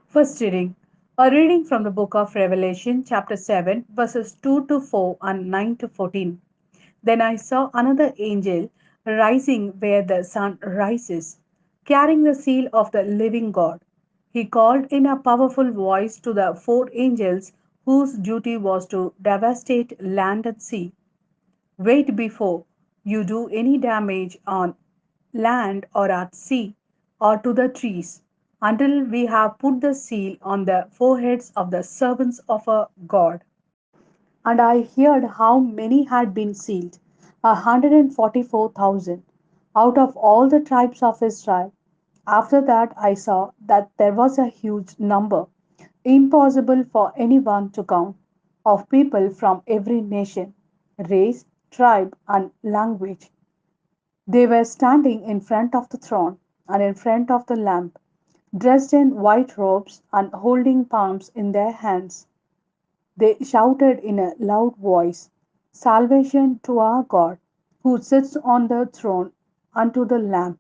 First reading. A reading from the book of Revelation, chapter 7, verses 2 to 4 and 9 to 14. Then I saw another angel rising where the sun rises, carrying the seal of the living God. He called in a powerful voice to the four angels whose duty was to devastate land and sea. Wait before you do any damage on land or at sea or to the trees until we have put the seal on the foreheads of the servants of our God. And I heard how many had been sealed, 144,000 out of all the tribes of Israel. After that, I saw that there was a huge number, impossible for anyone to count, of people from every nation, race, tribe, and language. They were standing in front of the throne and in front of the Lamb, dressed in white robes and holding palms in their hands. They shouted in a loud voice, "Salvation to our God, who sits on the throne, and to the Lamb."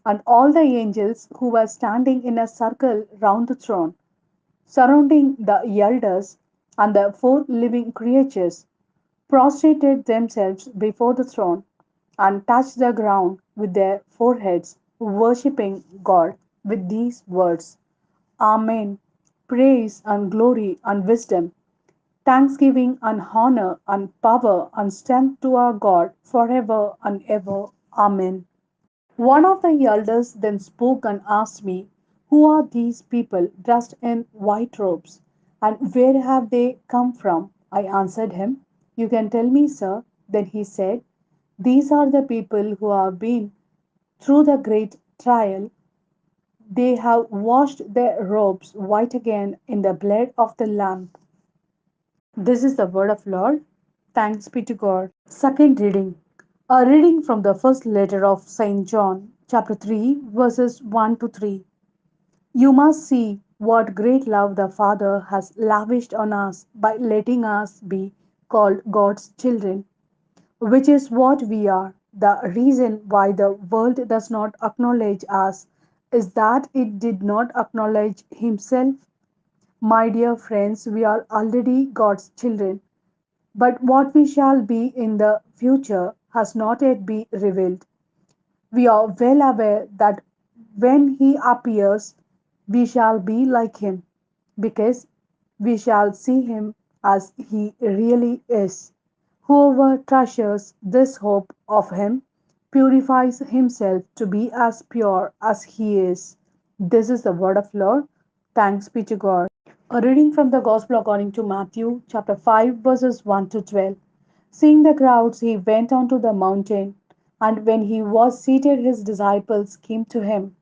And all the angels who were standing in a circle round the throne, surrounding the elders and the four living creatures, prostrated themselves before the throne and touched the ground with their foreheads, worshipping God with these words: Amen. Praise and glory and wisdom, thanksgiving and honor and power and strength to our God forever and ever. Amen. One of the elders then spoke and asked me, "Who are these people dressed in white robes, and where have they come from?" I answered him, "You can tell me, sir." Then he said, "These are the people who have been through the great trial. They have washed their robes white again in the blood of the Lamb." This is the word of Lord. Thanks be to God. Second reading. A reading from the first letter of St. John, chapter 3, verses 1 to 3. You must see what great love the Father has lavished on us by letting us be called God's children, which is what we are. The reason why the world does not acknowledge us is that it did not acknowledge Himself. My dear friends, we are already God's children, but what we shall be in the future has not yet been revealed. We are well aware that when He appears, we shall be like Him, because we shall see Him as He really is. Whoever treasures this hope of Him purifies himself to be as pure as He is. This is the word of Lord. Thanks be to God. A reading from the Gospel according to Matthew, chapter 5, verses 1 to 12. Seeing the crowds, he went onto the mountain, and when he was seated, his disciples came to him.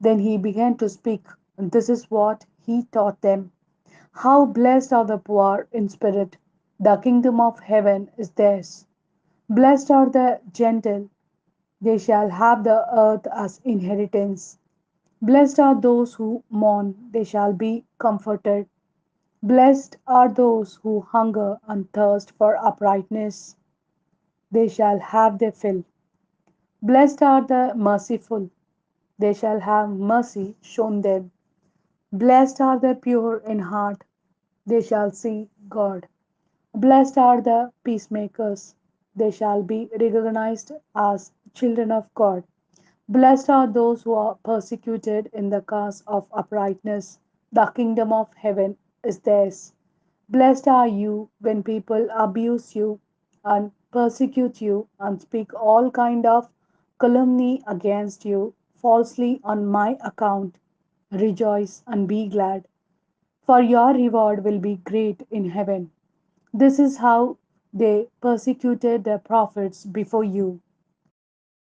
Then he began to speak, and this is what he taught them. How blessed are the poor in spirit! The kingdom of heaven is theirs. Blessed are the gentle, they shall have the earth as inheritance. Blessed are those who mourn, they shall be comforted. Blessed are those who hunger and thirst for uprightness, they shall have their fill. Blessed are the merciful, they shall have mercy shown them. Blessed are the pure in heart, they shall see God. Blessed are the peacemakers, they shall be recognized as children of God. Blessed are those who are persecuted in the cause of uprightness, the kingdom of heaven is theirs. Blessed are you when people abuse you and persecute you and speak all kind of calumny against you falsely on my account. Rejoice and be glad, for your reward will be great in heaven. This is how they persecuted the prophets before you.